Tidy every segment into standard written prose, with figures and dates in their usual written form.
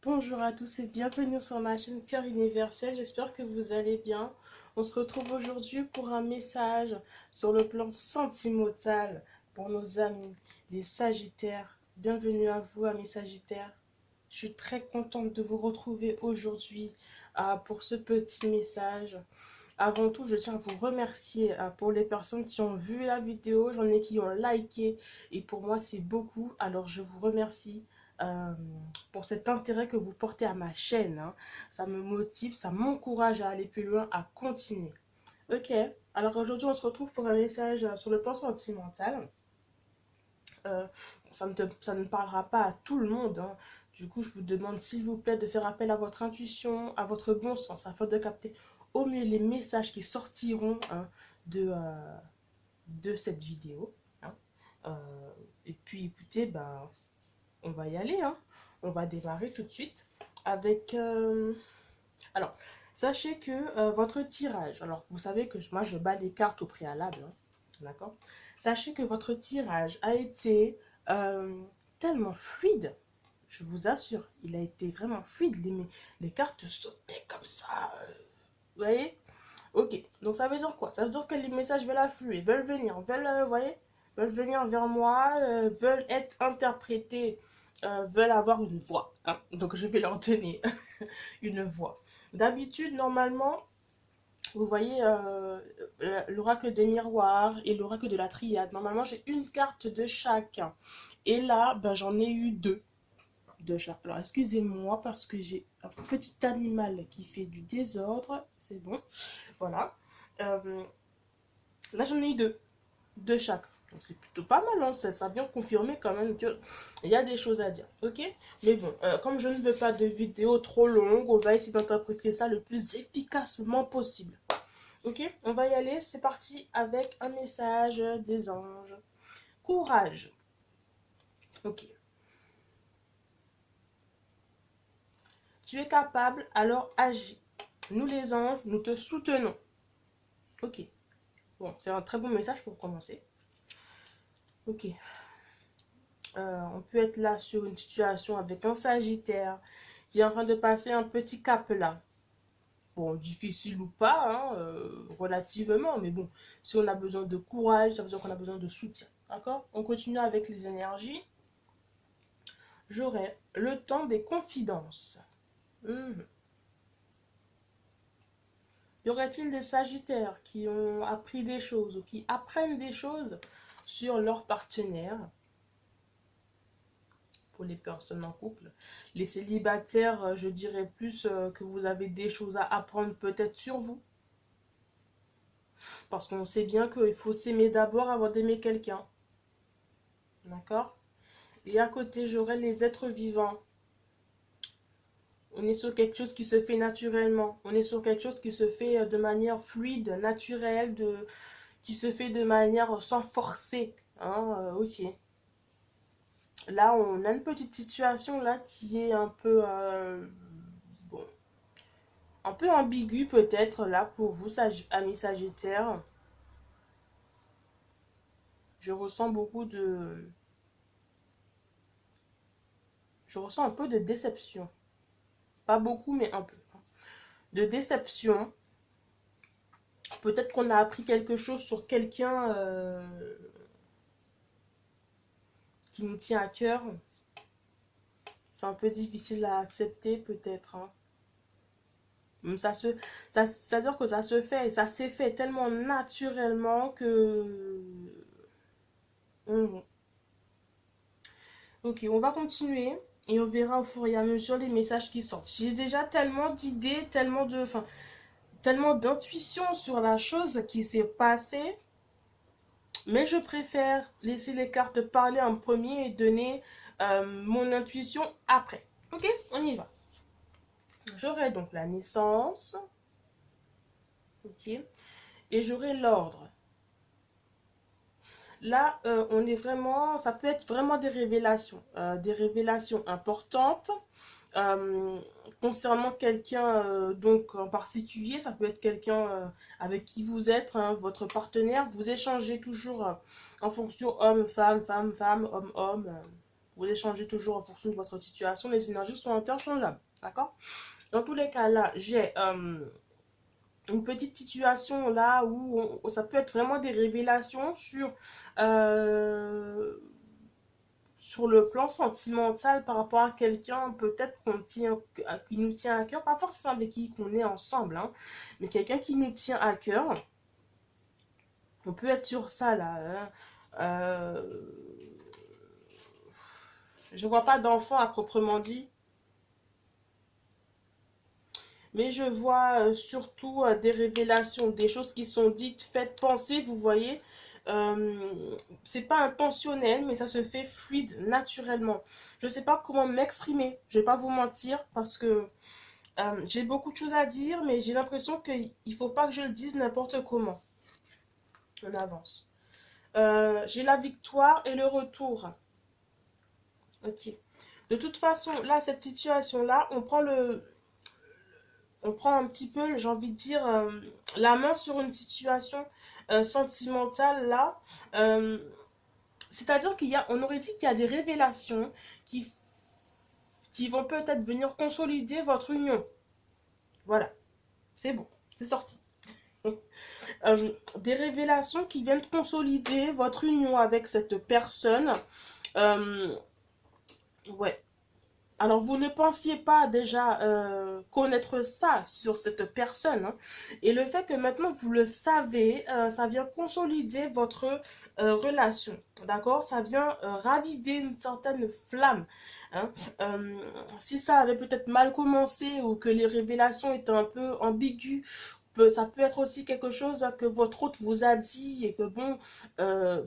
Bonjour à tous et bienvenue sur ma chaîne Cœur Universel, j'espère que vous allez bien. On se retrouve aujourd'hui pour un message sur le plan sentimental pour nos amis, les Sagittaires. Bienvenue à vous, amis Sagittaires. Je suis très contente de vous retrouver aujourd'hui pour ce petit message. Avant tout, je tiens à vous remercier pour les personnes qui ont vu la vidéo. J'en ai qui ont liké et pour moi, c'est beaucoup. Alors, je vous remercie euh, pour cet intérêt que vous portez à ma chaîne. Hein. Ça me motive, ça m'encourage à aller plus loin, à continuer. Ok, alors aujourd'hui, on se retrouve pour un message sur le plan sentimental. Euh, ça ne parlera pas à tout le monde. Hein. Du coup, je vous demande s'il vous plaît de faire appel à votre intuition, à votre bon sens, afin de capter au mieux les messages qui sortiront hein, de cette vidéo. Hein. Et puis, écoutez, ben, on va y aller. Hein. On va démarrer tout de suite avec... Alors, sachez que votre tirage... Alors, vous savez que moi, je bats les cartes au préalable. Hein. D'accord. Sachez que votre tirage a été tellement fluide. Je vous assure, il a été vraiment fluide. Les cartes sautaient comme ça. Vous voyez? Ok. Donc, ça veut dire quoi? Ça veut dire que les messages veulent affluer, veulent venir, veulent, vous voyez? Veulent venir vers moi, veulent être interprétés, veulent avoir une voix. Hein. Donc, je vais leur donner une voix. D'habitude, normalement, vous voyez l'oracle des miroirs et l'oracle de la triade. Normalement, j'ai une carte de chacun. Et là, ben, j'en ai eu deux de chaque. Alors, excusez-moi parce que j'ai un petit animal qui fait du désordre. C'est bon. Voilà. Là, j'en ai eu deux de chaque. Donc, c'est plutôt pas mal. Hein. Ça a bien confirmé quand même qu'il y a des choses à dire. Ok? Mais bon, comme je ne veux pas de vidéo trop longue, on va essayer d'interpréter ça le plus efficacement possible. Ok, on va y aller. C'est parti avec un message des anges. Courage. Ok. Tu es capable, alors agis. Nous les anges, nous te soutenons. Ok. Bon, c'est un très bon message pour commencer. Ok. On peut être là sur une situation avec un Sagittaire qui est en train de passer un petit cap là. Bon, difficile ou pas, hein, relativement, mais bon, si on a besoin de courage, ça veut dire qu'on a besoin de soutien. D'accord? On continue avec les énergies. J'aurai le temps des confidences. Y aurait-il des Sagittaires qui ont appris des choses ou qui apprennent des choses sur leur partenaire? Pour les personnes en couple. Les célibataires, je dirais plus que vous avez des choses à apprendre peut-être sur vous. Parce qu'on sait bien qu'il faut s'aimer d'abord avant d'aimer quelqu'un. D'accord? Et à côté, j'aurai les êtres vivants. On est sur quelque chose qui se fait naturellement. On est sur quelque chose qui se fait de manière fluide, naturelle, qui se fait de manière sans forcer. Hein, ok. Là, on a une petite situation là qui est un peu, bon, un peu ambiguë peut-être là pour vous, amis Sagittaires. Je ressens je ressens un peu de déception. Pas beaucoup, mais un peu. De déception. Peut-être qu'on a appris quelque chose sur quelqu'un qui nous tient à cœur. C'est un peu difficile à accepter peut-être. Hein. Ça veut dire que ça se fait, ça s'est fait tellement naturellement que... Ok, on va continuer et on verra au fur et à mesure les messages qui sortent. J'ai déjà tellement d'idées, tellement d'intuition sur la chose qui s'est passée, mais je préfère laisser les cartes parler en premier et donner mon intuition après. Ok, on y va. J'aurai donc la naissance, ok, et j'aurai l'ordre. Là, on est vraiment, ça peut être vraiment des révélations importantes euh, concernant quelqu'un donc en particulier. Ça peut être quelqu'un avec qui vous êtes, hein, votre partenaire. Vous échangez toujours en fonction homme, femme, femme, femme, homme, homme. Vous échangez toujours en fonction de votre situation. Les énergies sont interchangeables. D'accord? Dans tous les cas, là, j'ai une petite situation là où ça peut être vraiment des révélations euh, sur le plan sentimental par rapport à quelqu'un peut-être qui nous tient à cœur, pas forcément avec qui qu'on est ensemble, hein, mais quelqu'un qui nous tient à cœur. On peut être sur ça là. Hein. Je vois pas d'enfant à proprement dit, mais je vois surtout des révélations, des choses qui sont dites, faites, pensées, vous voyez. C'est pas intentionnel, mais ça se fait fluide, naturellement. Je sais pas comment m'exprimer, je vais pas vous mentir, parce que j'ai beaucoup de choses à dire, mais j'ai l'impression qu'il faut pas que je le dise n'importe comment. On avance. J'ai la victoire et le retour. Ok. De toute façon, là, cette situation-là, on prend un petit peu, j'ai envie de dire, la main sur une situation sentimentale là. Euh, C'est-à-dire on aurait dit qu'il y a des révélations qui, qui vont peut-être venir consolider votre union. Voilà, c'est bon, c'est sorti. Des révélations qui viennent consolider votre union avec cette personne. Euh, ouais, alors, vous ne pensiez pas déjà connaître ça sur cette personne. Hein. Et le fait que maintenant vous le savez, ça vient consolider votre relation. D'accord? Ça vient raviver une certaine flamme. Hein. Euh, Si ça avait peut-être mal commencé ou que les révélations étaient un peu ambiguës, ça peut être aussi quelque chose que votre hôte vous a dit et que bon... euh,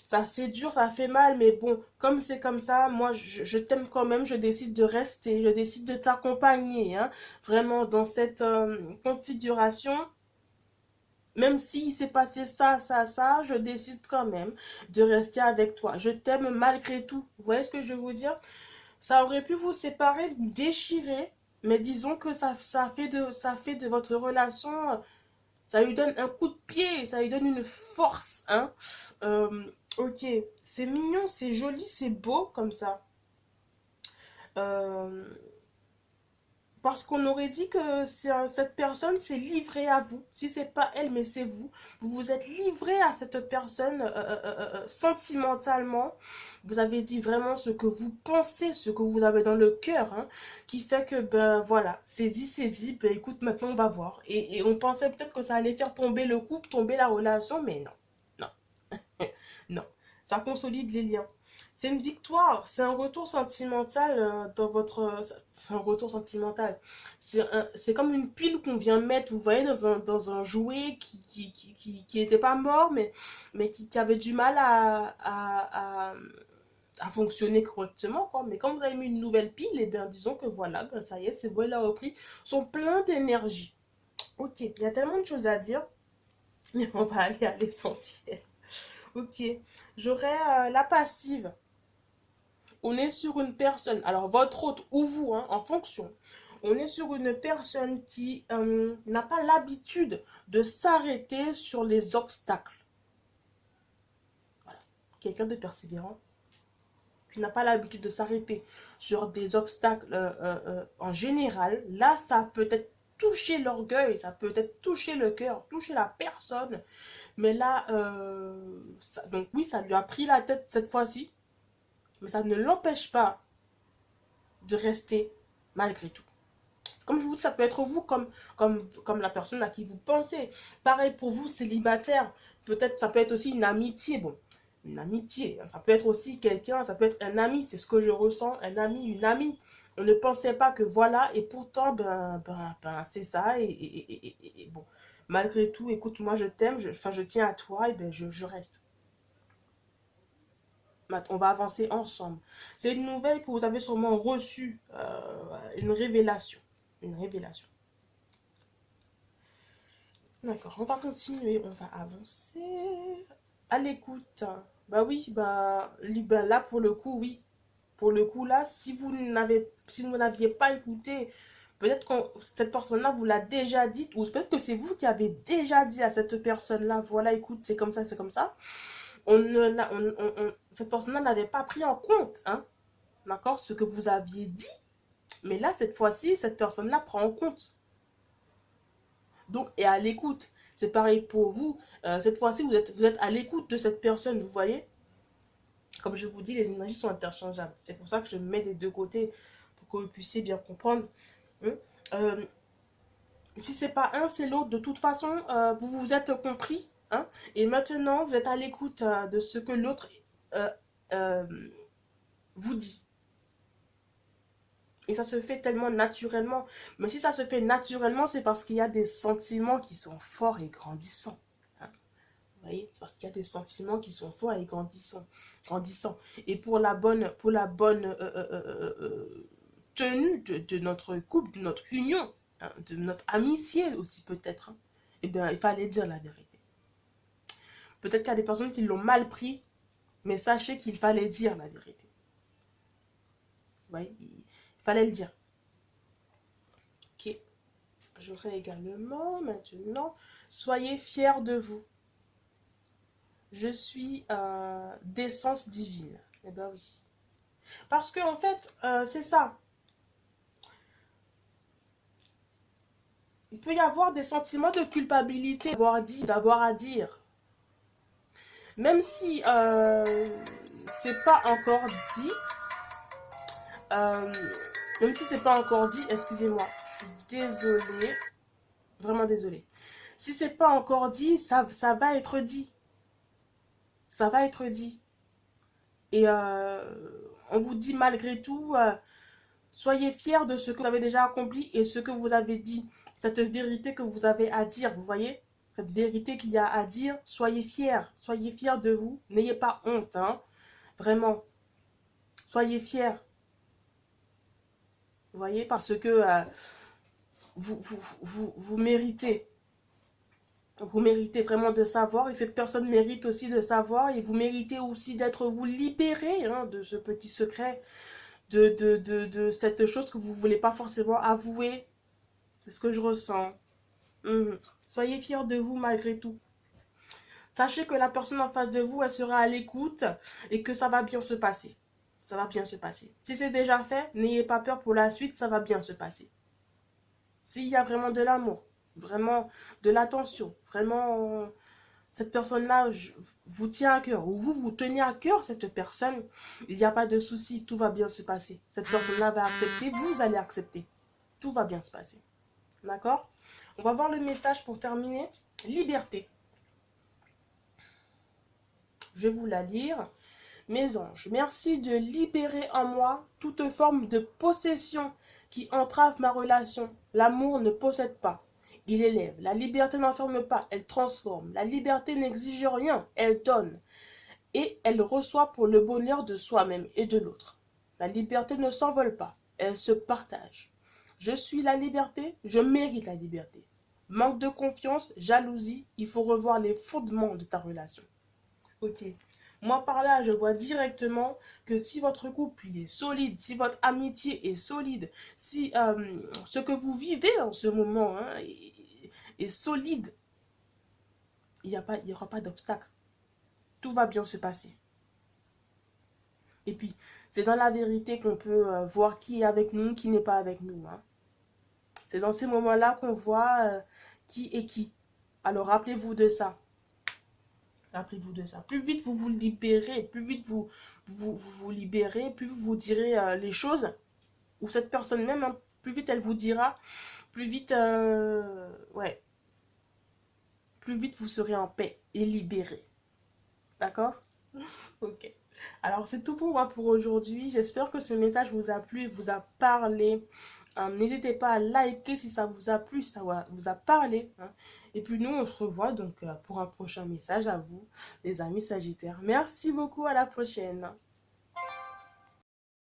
ça, c'est dur, ça fait mal, mais bon, comme c'est comme ça, moi, je t'aime quand même, je décide de rester, je décide de t'accompagner, hein, vraiment dans cette configuration. Même s'il s'est passé ça, je décide quand même de rester avec toi. Je t'aime malgré tout. Vous voyez ce que je veux vous dire? Ça aurait pu vous séparer, vous déchirer, mais disons que ça fait de votre relation ça lui donne un coup de pied, ça lui donne une force, hein. Ok, c'est mignon, c'est joli, c'est beau comme ça. Euh, Parce qu'on aurait dit que cette personne s'est livrée à vous. Si c'est pas elle, mais c'est vous. Vous vous êtes livré à cette personne sentimentalement. Vous avez dit vraiment ce que vous pensez, ce que vous avez dans le cœur, hein, qui fait que, ben voilà, c'est dit, ben écoute, maintenant on va voir. Et on pensait peut-être que ça allait faire tomber le couple, tomber la relation, mais non, non, non. Ça consolide les liens. C'est une victoire, c'est un retour sentimental dans votre... C'est un retour sentimental. C'est comme une pile qu'on vient mettre, vous voyez, dans un jouet qui était pas mort, mais qui avait du mal à fonctionner correctement, quoi. Mais quand vous avez mis une nouvelle pile, et bien disons que voilà, ben ça y est, c'est bon, il a repris. Sont pleins d'énergie. Ok, il y a tellement de choses à dire, mais on va aller à l'essentiel. Ok, j'aurais la passive. On est sur une personne, alors votre hôte ou vous, hein, en fonction, on est sur une personne qui n'a pas l'habitude de s'arrêter sur les obstacles. Voilà. Quelqu'un de persévérant qui n'a pas l'habitude de s'arrêter sur des obstacles en général. Là, ça peut être toucher l'orgueil, ça peut être toucher le cœur, toucher la personne. Mais là, donc oui, ça lui a pris la tête cette fois-ci, mais ça ne l'empêche pas de rester malgré tout. Comme je vous dis, ça peut être vous comme la personne à qui vous pensez. Pareil pour vous, célibataire. Peut-être ça peut être aussi une amitié. Bon, une amitié. Ça peut être aussi quelqu'un, ça peut être un ami. C'est ce que je ressens, un ami, une amie. On ne pensait pas que voilà, et pourtant, c'est ça. Et bon, malgré tout, écoute, moi je t'aime, je tiens à toi, et ben je reste. On va avancer ensemble. C'est une nouvelle que vous avez sûrement reçue, une révélation. Une révélation. D'accord, on va continuer, on va avancer. À l'écoute. Bah oui, là pour le coup, oui. Pour le coup, là, si vous n'aviez pas écouté, peut-être que cette personne-là vous l'a déjà dit, ou peut-être que c'est vous qui avez déjà dit à cette personne-là, voilà, écoute, c'est comme ça, c'est comme ça. cette personne-là n'avait pas pris en compte, hein, d'accord, ce que vous aviez dit. Mais là, cette fois-ci, cette personne-là prend en compte. Donc, et à l'écoute. C'est pareil pour vous. Cette fois-ci, vous êtes à l'écoute de cette personne, vous voyez. Comme je vous dis, les énergies sont interchangeables. C'est pour ça que je mets des deux côtés, pour que vous puissiez bien comprendre. Si c'est pas un, c'est l'autre. De toute façon, vous vous êtes compris. Hein, et maintenant, vous êtes à l'écoute de ce que l'autre vous dit. Et ça se fait tellement naturellement. Mais si ça se fait naturellement, c'est parce qu'il y a des sentiments qui sont forts et grandissants. Hein. Vous voyez, c'est parce qu'il y a des sentiments qui sont forts et grandissants. Et pour la bonne tenue de notre couple, de notre union, hein, de notre amitié aussi peut-être, hein, eh bien, il fallait dire la vérité. Peut-être qu'il y a des personnes qui l'ont mal pris, mais sachez qu'il fallait dire la vérité. Vous voyez, il fallait le dire. Ok. J'aurais également maintenant, soyez fiers de vous. Je suis d'essence divine. Eh bien oui. Parce que en fait, c'est ça. Il peut y avoir des sentiments de culpabilité d'avoir à dire. Même si c'est pas encore dit. Même si c'est pas encore dit, excusez-moi, je suis désolée. Vraiment désolée. Si c'est pas encore dit, ça va être dit. Ça va être dit. Et on vous dit malgré tout, soyez fiers de ce que vous avez déjà accompli et ce que vous avez dit. Cette vérité que vous avez à dire, vous voyez? Cette vérité qu'il y a à dire, soyez fiers. Soyez fiers de vous. N'ayez pas honte, hein. Vraiment. Soyez fiers. Vous voyez? Parce que vous méritez. Vous méritez vraiment de savoir et cette personne mérite aussi de savoir et vous méritez aussi d'être vous libéré, hein, de ce petit secret, de cette chose que vous ne voulez pas forcément avouer. C'est ce que je ressens. Soyez fiers de vous malgré tout. Sachez que la personne en face de vous, elle sera à l'écoute et que ça va bien se passer. Ça va bien se passer. Si c'est déjà fait, n'ayez pas peur pour la suite, ça va bien se passer. S'il y a vraiment de l'amour, vraiment de l'attention, vraiment cette personne-là vous tient à cœur, ou vous tenez à cœur cette personne, il n'y a pas de souci, tout va bien se passer. Cette personne-là va accepter, vous allez accepter. Tout va bien se passer. D'accord? On va voir le message pour terminer. Liberté. Je vais vous la lire. Mes anges, merci de libérer en moi toute forme de possession qui entrave ma relation. L'amour ne possède pas, il élève. La liberté n'enferme pas, elle transforme. La liberté n'exige rien, elle donne. Et elle reçoit pour le bonheur de soi-même et de l'autre. La liberté ne s'envole pas, elle se partage. Je suis la liberté, je mérite la liberté. Manque de confiance, jalousie, il faut revoir les fondements de ta relation. Ok. Moi, par là, je vois directement que si votre couple est solide, si votre amitié est solide, si ce que vous vivez en ce moment, hein, est solide, il n'y aura pas d'obstacle. Tout va bien se passer. Et puis, c'est dans la vérité qu'on peut voir qui est avec nous, qui n'est pas avec nous. Hein. C'est dans ces moments-là qu'on voit qui est qui. Alors, rappelez-vous de ça. Rappelez-vous de ça. Plus vite vous vous libérez, plus vite vous libérez, plus vous direz les choses, ou cette personne même, hein, plus vite elle vous dira, plus vite, ouais, plus vite vous serez en paix et libéré. D'accord? Ok. Alors, c'est tout pour moi pour aujourd'hui. J'espère que ce message vous a plu, vous a parlé. N'hésitez pas à liker si ça vous a plu, si ça vous a parlé. Hein. Et puis nous, on se revoit donc pour un prochain message à vous, les amis Sagittaires. Merci beaucoup, à la prochaine.